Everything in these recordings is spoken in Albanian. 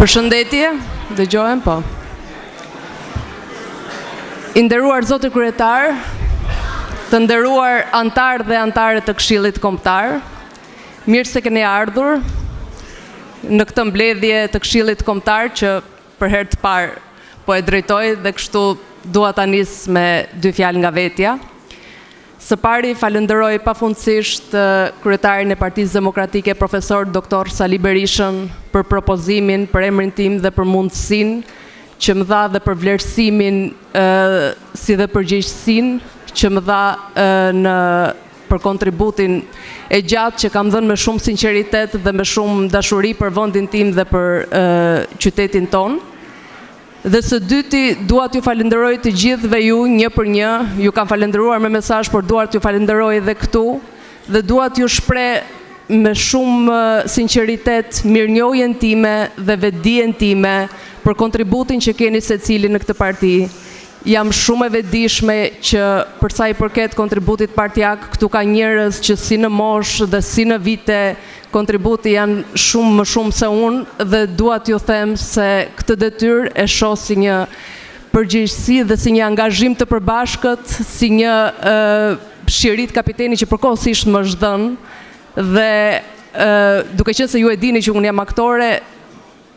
Përshëndetje, dëgjohem po. I nderuar Zoti Kryetar, të nderuar antar dhe antare të Këshillit Kombëtar, mirë se keni ardhur në këtë mbledhje të Këshillit Kombëtar që për herë të parë po e drejtoj dhe kështu dua ta nis me dy fjalë nga vetja. Së pari falenderoj pafundësisht kryetarin e Partisë Demokratike, profesor Dr. Sali Berishën për propozimin, për emrin tim dhe për mundësinë që më dha dhe për vlerësimin si dhe përgjegjësinë që më dha për kontributin e gjatë që kam dhënë me shumë sinqeritet dhe me shumë dashuri për vendin tim dhe për qytetin ton. Dhe së dyti, dua t'ju falenderoj të gjithëve ju, një për një, ju kam falenderuar me mesazh, por dua t'ju falenderoj edhe këtu, dhe dua t'ju shpreh me shumë sinqeritet mirënjohjen time dhe vetdijen time për kontributin që keni secili në këtë parti. Jam shumë e vetëdijshme që për sa i përket kontributit partijak, këtu ka njerëz që si në moshë dhe si në vite kontributi janë shumë më shumë se unë dhe dua t'ju them se këtë detyrë e shoh si një përgjegjësi dhe si një angazhim të përbashkët, si një shirit kapiteni që përkohësisht më është dhënë dhe duke qenë se ju e dini që unë jam aktore,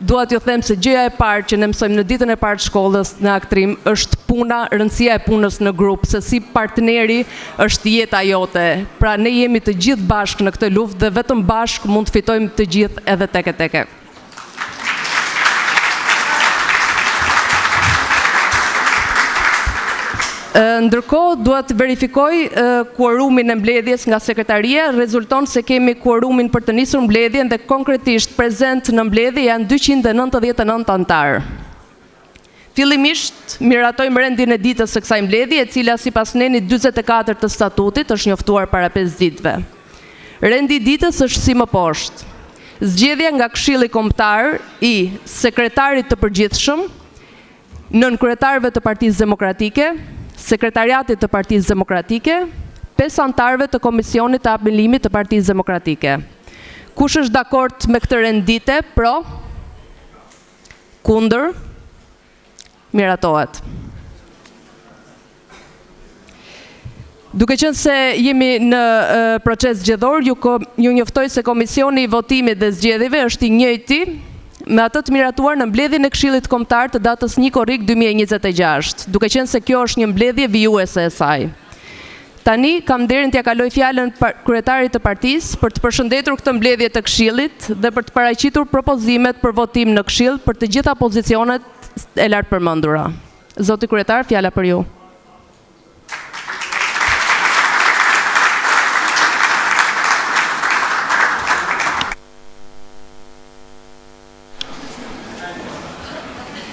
dua t'ju them se gjëja e parë që ne mësojmë në ditën e parë të shkollës në aktrim është puna, rëndësia e punës në grup, se si partneri është jeta jote. Pra ne jemi të gjithë bashkë në këtë luftë dhe vetëm bashkë mund të fitojmë të gjithë edhe tek. Ndërkohë, dua të verifikoj kuorumin e mbledhjes nga sekretaria, rezulton se kemi kuorumin për të nisur mbledhjen dhe konkretisht prezent në mbledhje janë 299 antar. Fillimisht, miratojmë rendin e ditës së kësaj mbledhje, e cila sipas nenit 44 të statutit është njoftuar para 5 ditëve. Rendi i ditës është si më poshtë. Zgjedhja nga Këshilli Kombëtar i sekretarit të përgjithshëm, nënkretarëve të Partisë Demokratike, sekretariatit të Partisë Demokratike, 5 antarëve të Komisionit të Apellimit të Partisë Demokratike. Kush është dakord me këtë rendite? Pro? Kundër? Miratohet. Duke qenë se jemi në proces zgjedhor, ju njoftoj se Komisioni i Votimit dhe Zgjedhjeve është i njëjti me atë të miratuar në mbledhjen e Këshillit Kombëtar të datës 1 korrik 2026, duke qenë se kjo është një mbledhje vijuese e saj. Tani kam nderin t'ja kaloj fjalën kryetarit të partisë për të përshëndetur këtë mbledhje të Këshillit dhe për të paraqitur propozimet për votim në Këshill për të gjitha pozicionet e lartpërmendura. Zoti kryetar, fjala për ju.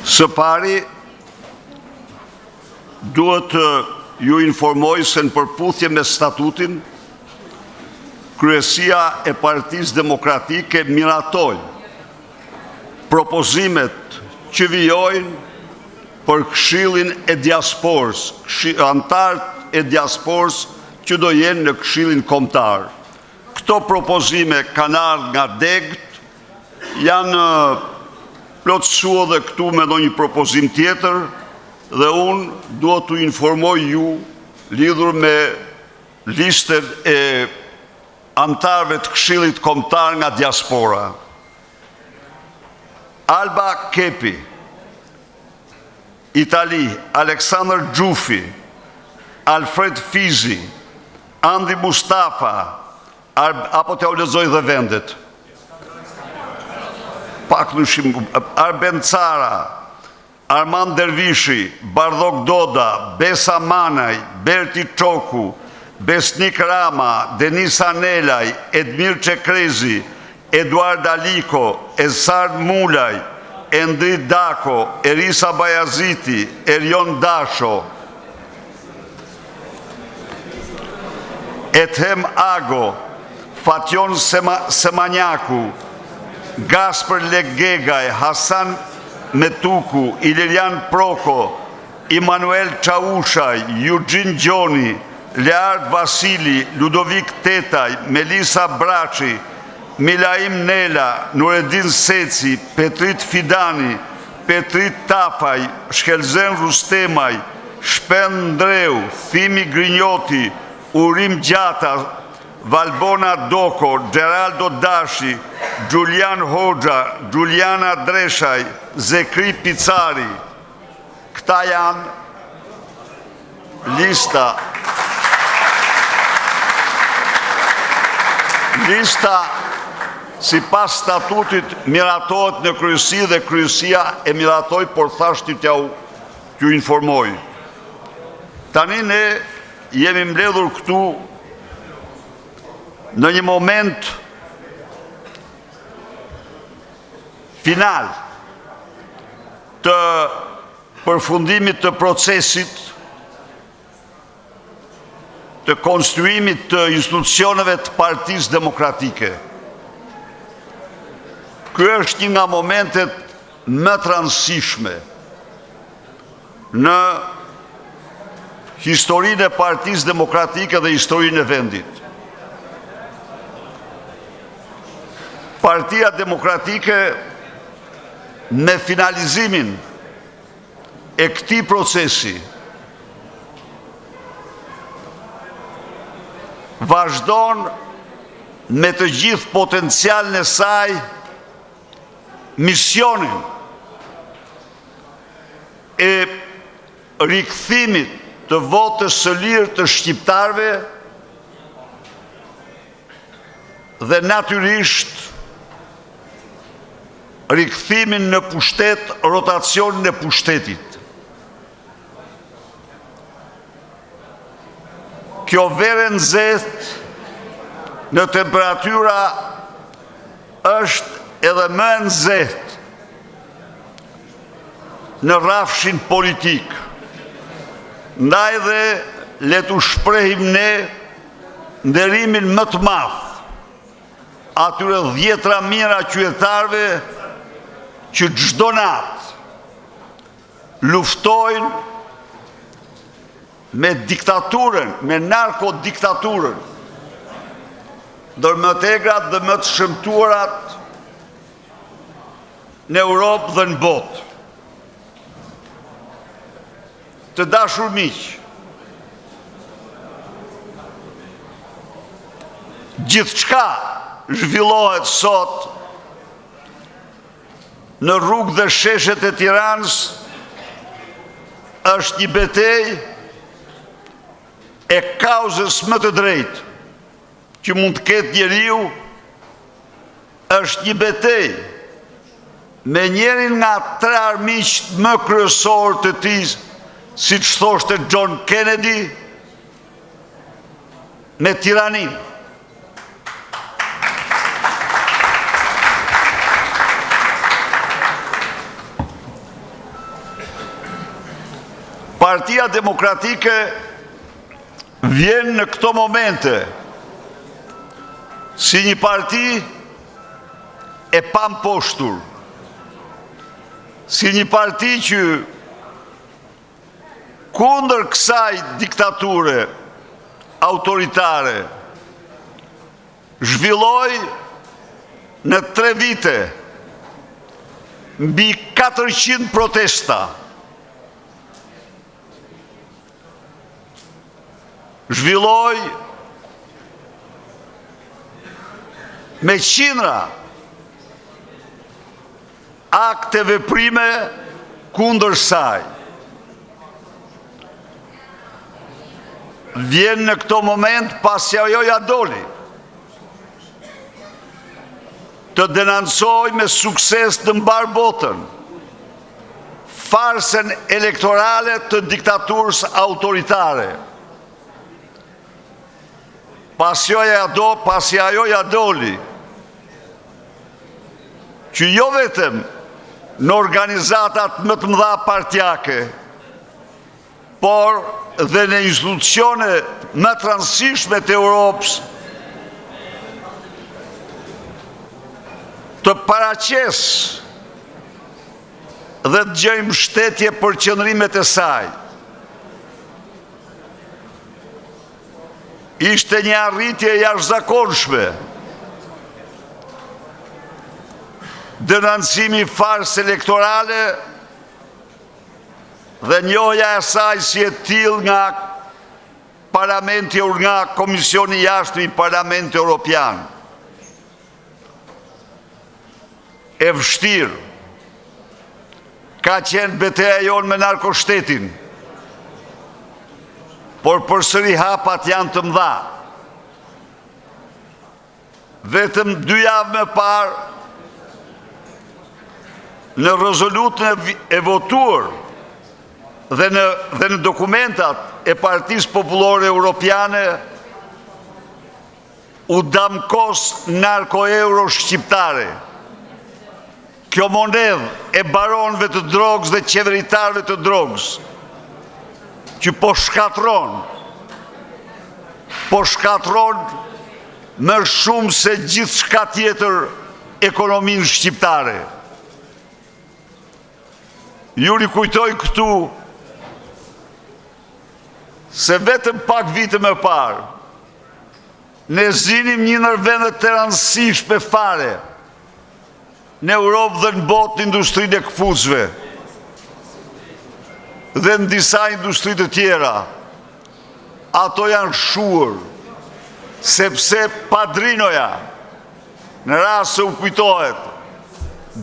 Së pari, duhet ju informoj se në përputhje me statutin, Kryesia e Partisë Demokratike miratoi propozimet që vijojnë për Këshillin e Diasporës, antarët e diasporës që do jenë në Këshillin Kombëtar. Këto propozime kanë ardhur nga degët, janë plotësua dhe këtu me ndonjë propozim tjetër dhe unë duhet t'u informoj ju lidhur me listën e antarëve të Këshillit Kombëtar nga diaspora. Alba Kepi, Itali, Aleksandr Gjufi, Alfred Fizi, Andi Mustafa, apo t'ja u lexoj dhe vendet. Arben Cara, Armand Dervishi, Bardhok Doda, Besa Manaj, Berti Çoku, Besnik Rama, Denis Anelaj, Edmir Çekrezi, Eduard Aliko, Esard Mulaj, Endrit Dako, Erisa Bayaziti, Erion Dasho, Ethem Ago, Fatjon Semanjaku, Gasper Legegaj, Hasan Metuku, Ilirian Proko, Emanuel Çaushaj, Eugene Gjoni, Leard Vasili, Ludovik Tetaj, Melisa Braçi, Milaim Nela, Nureddin Seci, Petrit Fidani, Petrit Tafaj, Shkelzen Rustemaj, Shpen Ndreu, Thimi Grinjoti, Urim Gjata, Valbona Doko, Geraldo Dashi, Giulian Hoxha, Giuliana Dreshaj, Zekri Picari. Këta janë lista si pas statutit miratohet në kryesi dhe kryesia e miratoj, por thashti t'ju informoj. Tani ne jemi mbledhur këtu në një moment final të përfundimit të procesit të konstruimit të institucioneve të Partisë Demokratike. Ky është një nga momentet më të rëndësishme në historinë e Partisë Demokratike dhe historinë e vendit. Partia Demokratike me finalizimin e këtij procesi vazhdon me të gjithë potencialin e saj misionin e rikthimit të votës së lirë të shqiptarëve dhe natyrisht rikthimin në pushtet, rotacionin e pushtetit. Kjo vere nxehtë në temperatura është edhe më nxehtë në rrafshin politik. Ndaj dhe le t'u shprehim ne nderimin më të madh atyre 10 mijëra qytetarëve që çdo natë luftojnë me diktaturën, me narkodiktaturën, ndër më të egrat dhe më të shëmtuarat në Europë dhe në botë. Të dashur miq, gjithçka zhvillohet sot në rrugë dhe sheshet e Tiranës është një betejë e kauzës më të drejtë që mund të ketë njeriu, është një betejë me njërin nga 3 armiqt më kryesor të tij, siç thoshte John Kennedy, me tiraninë. Partia Demokratike vjen në këto momente si një parti e pamposhtur, si një parti që kundër kësaj diktature autoritare zhvilloi në 3 vite mbi 400 protesta. Zhvilloi me qindra akte veprime kundër saj. Vjen në këto moment pasi ajo ja doli të denancoj me sukses të mbar botën farsën elektorale të diktaturës autoritare. Pasi ajo ja doli, që jo vetëm në organizatat më të mëdha partijake, por dhe në institucione më të rëndësishme të Europës, të paraqes dhe të gjejmë mbështetje për qëndrimet e saj. Ishte një arritje jashtëzakonshme dënëncimi fars elektorale dhe njohja e saj si e tillë nga Parlamenti, nga Komisioni i Jashtëm i Parlamentit Evropian. E vështirë ka qenë betejë jonë me narkoshtetin, por përsëri hapat janë të mëdha. Vetëm 2 javë më parë, në rezolutën e votuar dhe në dokumentat e Partisë Popullore Europiane, u damkos narko-euro shqiptare. Kjo monedhë e baronëve të drogës dhe qeveritarëve të drogës, që po shkatron më shumë se gjithë shka tjetër ekonominë shqiptare. Ju rikujtoj këtu se vetëm pak vite më parë, ne zinim një ndër vendet të rëndësishme fare në Europë dhe në botë në industrinë e këpucëve dhe në disa industri të tjera. Ato janë shuar, sepse padrinoja, në rast se u kujtohet,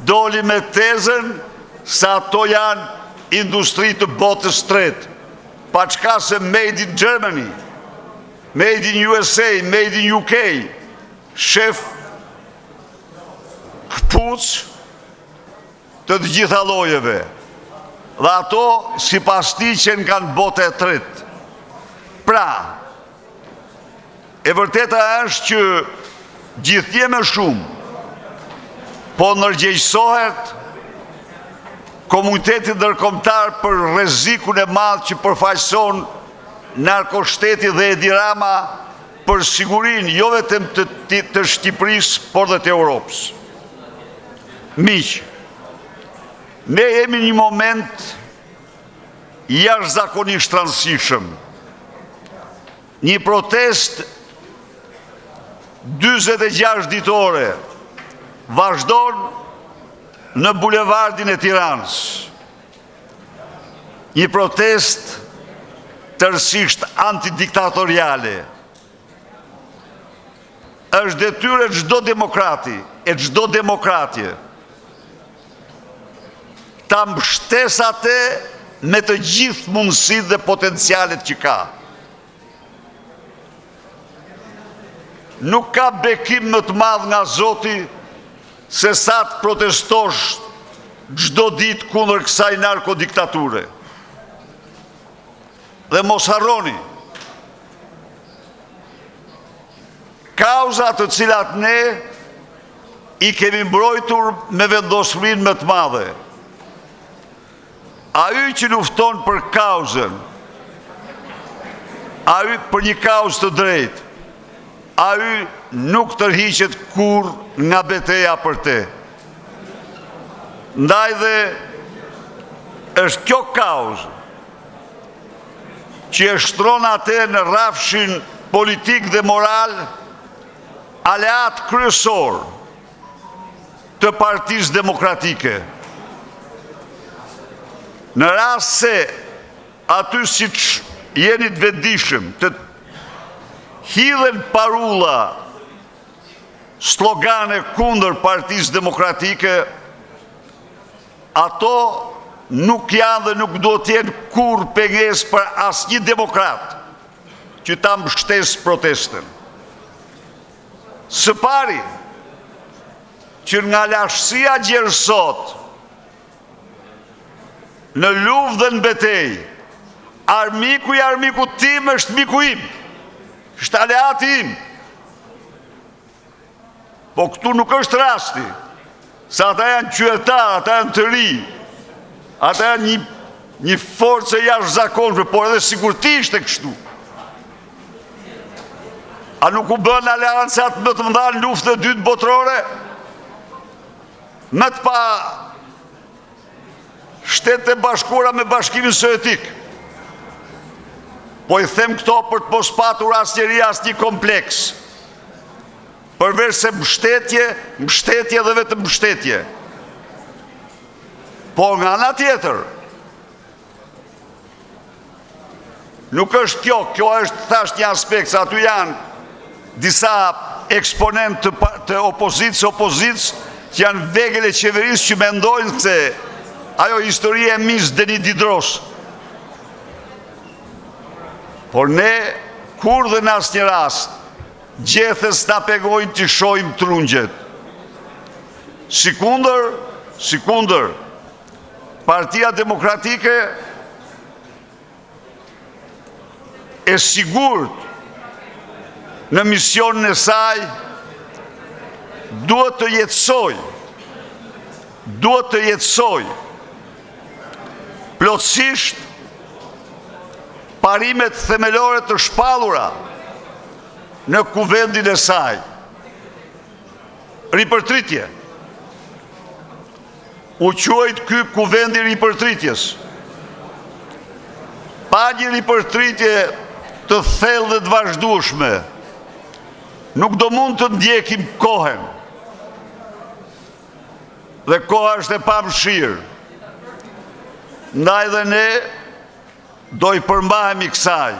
doli me tezën se ato janë industri të botës tretë, pa qka se made in Germany, made in USA, made in UK, shef këpuc të gjitha llojeve. Dhe ato, si pas ti, që kanë botë e tretë. Pra, e vërteta është që gjithje më shumë, po nërgjegjësohet komunitetit ndërkombëtar për rrezikun e madh që përfaqëson narkoshteti dhe Edi Rama për sigurinë jo vetëm të Shqipërisë, por dhe të Europës. Miq, ne jemi një moment jashtëzakonisht rëndësishëm. Një protest 46 ditore vazhdon në bulevardin e Tiranës. Një protest tërësisht antidiktatoriale. Është detyrë e çdo demokrati, e çdo demokratje, ta mbështes atë me të gjithë mundësitë dhe potencialet që ka. Nuk ka bekim më të madh nga Zoti se sa të protestosh çdo ditë kundër kësaj narkodiktature. Dhe mos harroni, kauzat të cilat ne i kemi mbrojtur me vendosmërinë më të madhe. Ai që lufton për kauzën, ai për një kauzë të drejtë, ai nuk tërhiqet kur nga beteja për te. Ndaj dhe është kjo kauzë që e shtron atë në rrafshin politik dhe moral aleat kryesor të Partisë Demokratike. Në rast se aty siç jeni të vetëdijshëm të hidhen parulla, slogane kundër Partisë Demokratike, ato nuk janë dhe nuk do të jenë kur pengesë për asnjë demokrat që ta mbështesë protestën. Së pari, që nga lashësia gjerë sot, në luftë dhe në betejë, armiku i armikut tim është miku im, është aleati im. Po këtu nuk është rasti, se ata janë qytetarë, ata janë të ri, ata janë një forcë e jashtëzakonshme, por edhe sigurtisht e kështu. A nuk u bën aleancat më të mëdha në luftën e dytë botërore? Me të pa Shtetet e Bashkuara me Bashkimin Sovjetik. Po i them këto për të mos patur asnjëri asnjë kompleks. Përveç se mbështetje dhe vetëm mbështetje. Po nga ana tjetër, nuk është kjo është thasht një aspekt, se aty janë disa eksponent të opozitës që janë vegël e qeverisë që mendojnë se ajo historie e Mis Deni Didros. Por ne, kur dhe në asnjë rast, gjethes ta pegojnë të shojmë trungjet. Sikundër, Partia Demokratike e sigurt në misionin e saj duhet të jetësoj plotësisht parimet themelore të shpallura në kuvendin e saj. Ripërtritje. U quajt ky kuvendi ripërtritjes. Pa një ripërtritje të thellë dhe të vazhdueshme, nuk do mund të ndjekim kohën. Dhe koha është e pamëshirë. Ndaj dhe ne do i përmbahemi kësaj.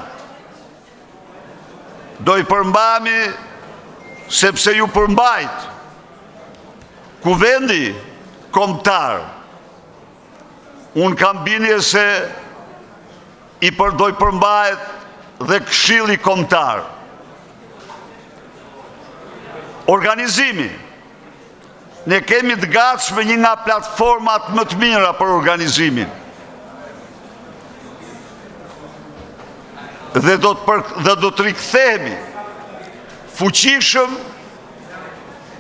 Do i përmbahemi sepse ju përmbajt kuvendi kombëtar. Unë kam bindje se do i përmbahet dhe Këshilli Kombëtar. Organizimi. Ne kemi të gatshme një nga platformat më të mira për organizimin. Dhe do të rikthehemi fuqishëm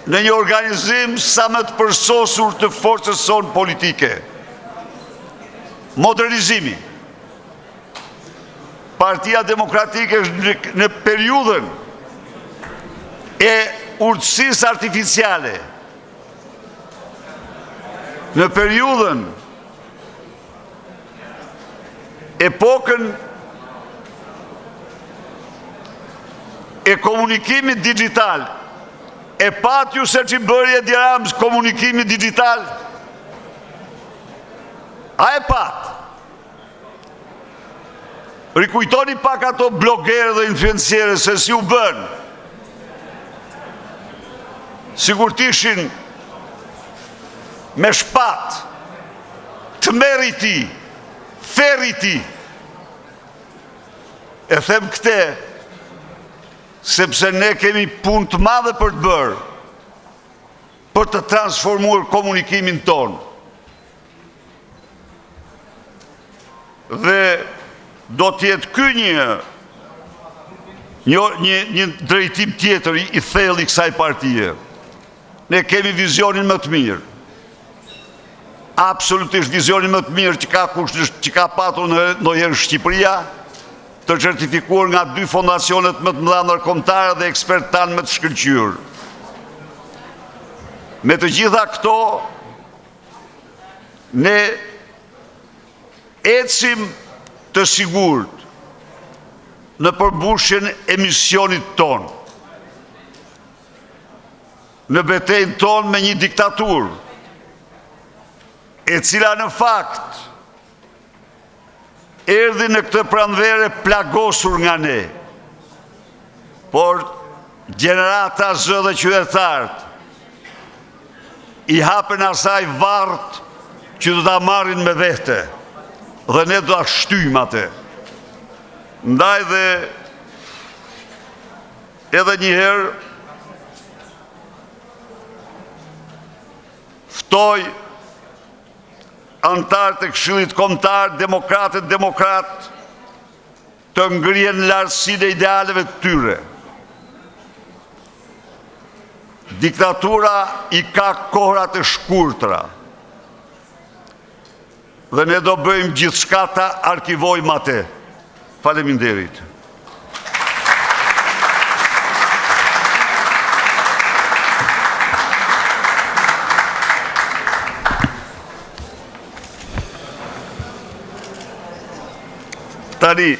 në një organizim sa më të përsosur të forcës sonë politike. Modernizimi. Partia Demokratike është në periudhën e urtësisë artificiale, në periudhën epokën e komunikimit digital. E pat ju se që bërje Dirams komunikimit digital? A e pat? Rikujtoni pak ato blogerë dhe influencierë se si u bën. Sigur t'ishin me shpat, të meriti, feriti. E them këte, sepse ne kemi punë të madhe për të bërë, për të transformuar komunikimin tonë. Dhe do t'jetë ky një drejtim tjetër i thellë i kësaj partie. Ne kemi vizionin më të mirë. Absolutisht vizionin më të mirë që ka patur ndonjëherë Shqipëria, të certifikuar nga 2 fondacionet më të mëdha ndërkombëtare dhe ekspert tanë më të shkëlqyer. Me të gjitha këto, ne ecim të sigurt në përmbushjen e misionit tonë, në betejën tonë me një diktaturë, e cila në fakt erdhi në këtë pranvere plagosur nga ne. Por gjenerata zë dhe qytetarët i hapen asaj vartë që do ta marrin me vete dhe ne do ta shtyjmë atë. Ndaj dhe edhe një herë ftoj antarët e Këshillit Kombëtar, demokrat të ngrihen në lartësinë e idealeve të tyre. Diktatura i ka kohra të shkurtra. Dhe ne do bëjmë gjithçka ta arkivojmë atë. Faleminderit. Tani,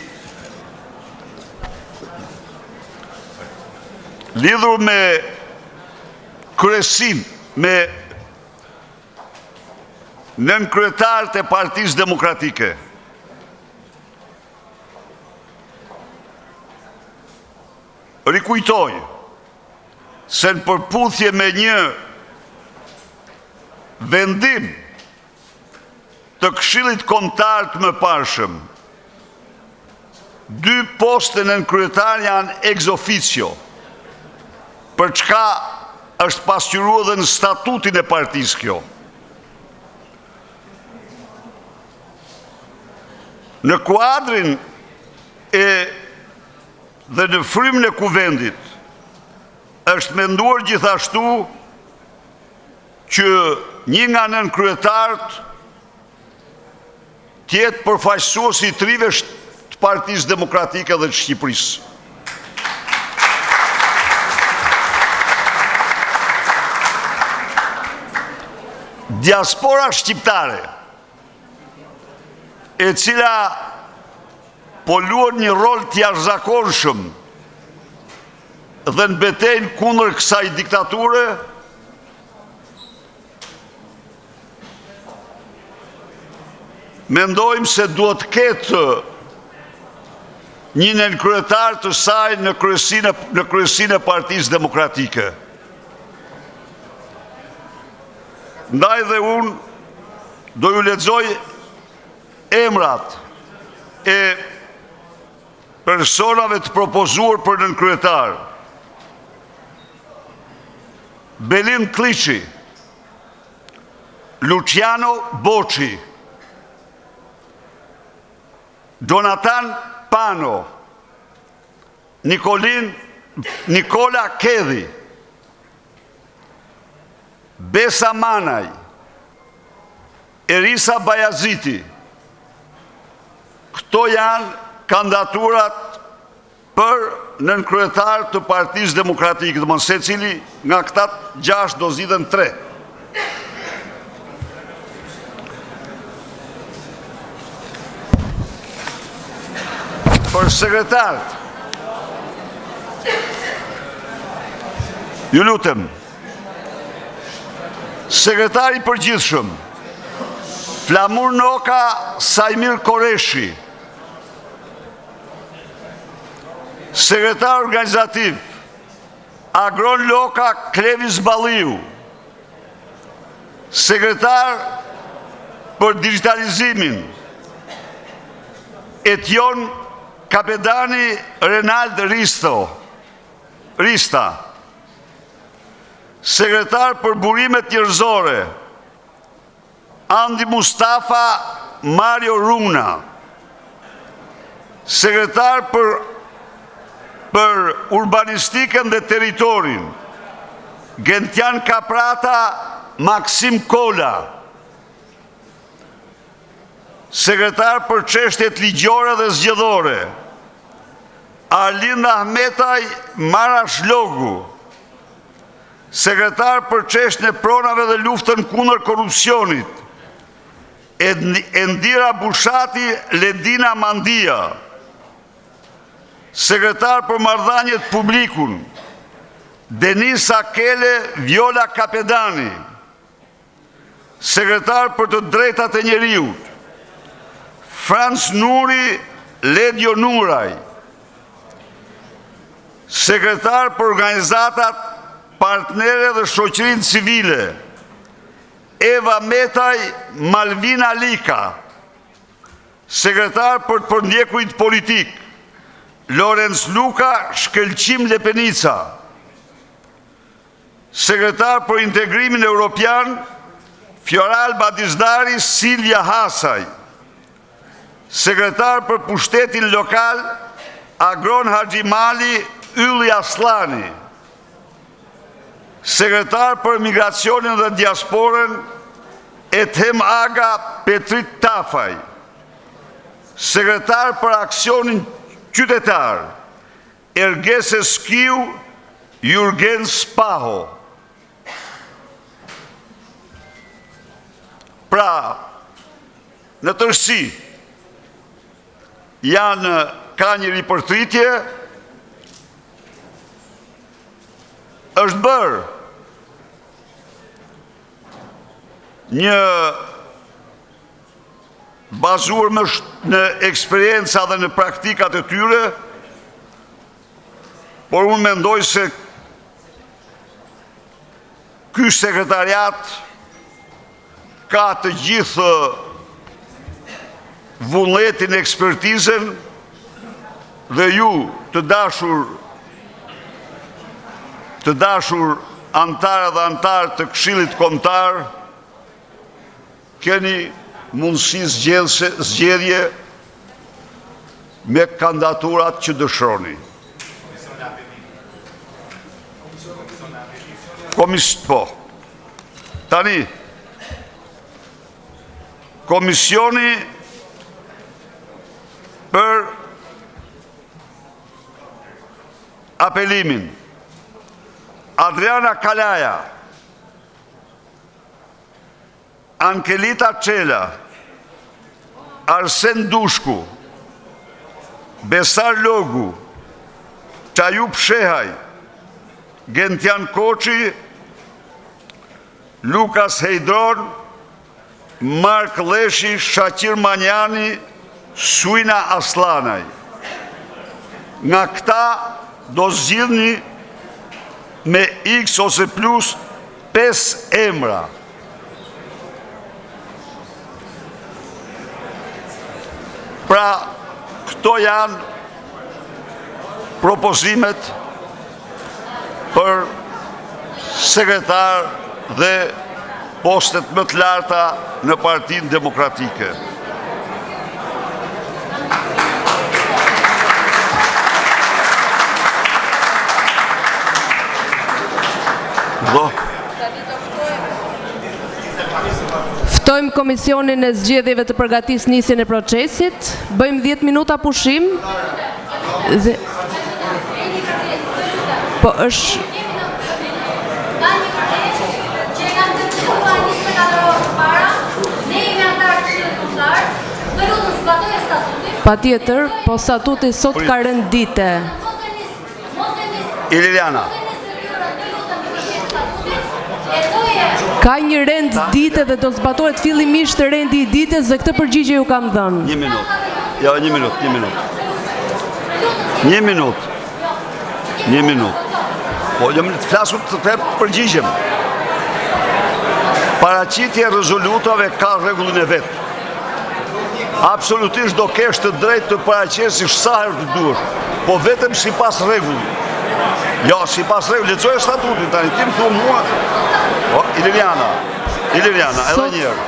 lidhur me kryesin, me nën kryetarët e Partisë Demokratike. Rikujtoj se në përputhje me një vendim të Këshillit Kombëtar të mëparshëm, 2 poste nën kryetar janë ex officio, për çka është pasqyruar edhe në statutin e partisë kjo. Në kuadrin dhe në frymën e kuvendit është menduar gjithashtu që një nga nën kryetarët tjetë përfaqësues i trive të Partisë Demokratike dhe të Shqipërisë. Diaspora shqiptare, e cila po luan një rol të jashtëzakonshëm dhe në betejën kundër kësaj diktature, mendojmë se duhet ketë një nënkryetar të saj në kryesinë e Partisë Demokratike. Ndaj dhe unë do ju lexoj emrat e personave të propozuar për nënkryetar. Belin Kliçi, Luciano Boçi, Jonathan Pano, Nikola Kedhi, Besa Manaj, Erisa Bajaziti. Këto janë kandidaturat për nënkryetar të Partisë Demokratike, dhe mëse cili nga këta 6 do zgjidhen 3. Për sekretarët, ju lutem, sekretari i përgjithshëm, Flamur Noka Sajmir Koreshi, sekretar organizativ, Agron Loka Klevis Balliu, sekretar për digitalizimin, Etjon Kapedani Renald Rista, sekretar për burimet njerëzore, Andi Mustafa Mario Runa, sekretar për urbanistikën dhe teritorin, Gentian Kaprata Maksim Kola, sekretar për çështjet ligjore dhe zgjedhore, Arlind Ahmetaj Marash Logu, sekretar për çështjen e pronave dhe luftën kundër korrupsionit, Endira Bushati Ledina Mandia, sekretar për marrëdhëniet publikun, Denis Akele Viola Kapedani, sekretar për të drejtat e njeriut, Frans Nuri Ledjo Nuraj, sekretar për organizatat partnere dhe shoqërinë civile, Eva Metaj Malvina Lika, sekretar për të përndjekurit politik, Lorenz Luka Shkelqim Lepenica, sekretar për integrimin europian, Fjoral Batizdari Silvia Hasaj, sekretar për pushtetin lokal, Agron Haxhimali Ylli Aslani, sekretar për migracionin dhe diasporën, Ethem Aga Petrit Tafaj, sekretar për aksionin qytetar, Ergese Skiu Jurgen Spaho. Pra, në tërësi, ka një ripërtritje, është bërë një bazuar në eksperienca dhe në praktikat e tyre, por unë mendoj se ky sekretariat ka të gjithë vullnetin, ekspertizën, dhe ju të dashur antarë dhe antarë të Këshillit Kombëtar keni mundësi zgjedhje me kandidaturat që dëshironi. Tani, komisioni për apelimin: Adriana Kalaja, Ankelita Çela, Arsen Dushku, Besar Logu, Çayup Shehaj, Gentian Koçi, Lukas Hejdron, Mark Leshi, Shaqir Manjani, Suina Aslanaj. Nga këta do zgjidhni me X ose plus 5 emra. Pra, këto janë propozimet për sekretar dhe postet më të larta në Partinë Demokratike. Ftojmë Komisionin e Zgjedhjeve të përgatis nisjen e procesit. Bëjmë 10 minuta pushim. Po është... Pa tjetër, po statuti sot ka rënë dite. Iliriana. Ka një rend dite dhe do zbatohet fillimisht rendi I ditës dhe këtë përgjigje ju kam dhënë. Një minut. Jo, një minut. Po, jam të flasur të përgjigjem. Paraqitja e rezolutave ka rregullin e vet. Absolutisht do kesh të drejtë të paraqesësh sa herë të duash, po vetëm sipas rregullit. Jo, sipas rregullit, lexoj statutin tani, ti më thua mua. O, Iliriana, edhe një herë.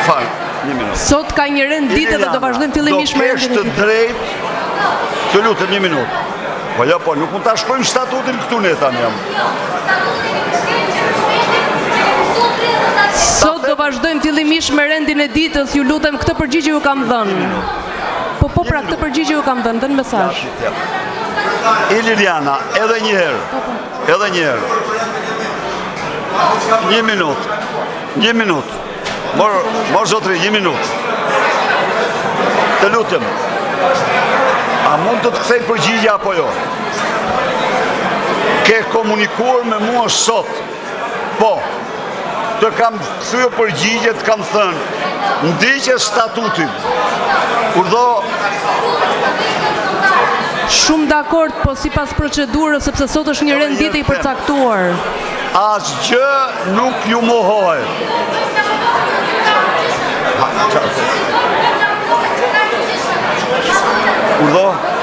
Fal, një minutë. Sot ka një rend dite dhe do vazhdojmë fillimisht me rendin e ditës. Do kesh të drejtë, të lutem një minutë. Po jo, po, nuk mund ta shkruajmë statutin këtu ne tani jam. Sot do vazhdojmë fillimisht me rendin e ditës, ju lutem, këtë përgjigje ju kam dhënë. Po pra, këtë përgjigje ju kam dhënë, dhe në mesazh. Iliriana, edhe një herë. Një minut. Mor zotri, një minut. Të lutem. A mund të kthej përgjigje apo jo? Ke komunikuar me mua sot? Po. Të kam kthyer përgjigjet, kam thënë, ndiqe statutin. Urdhë. Shumë dakord, po sipas procedurës, sepse sot është një rend dite I përcaktuar. Asgjë nuk ju mohohet. Urdhë.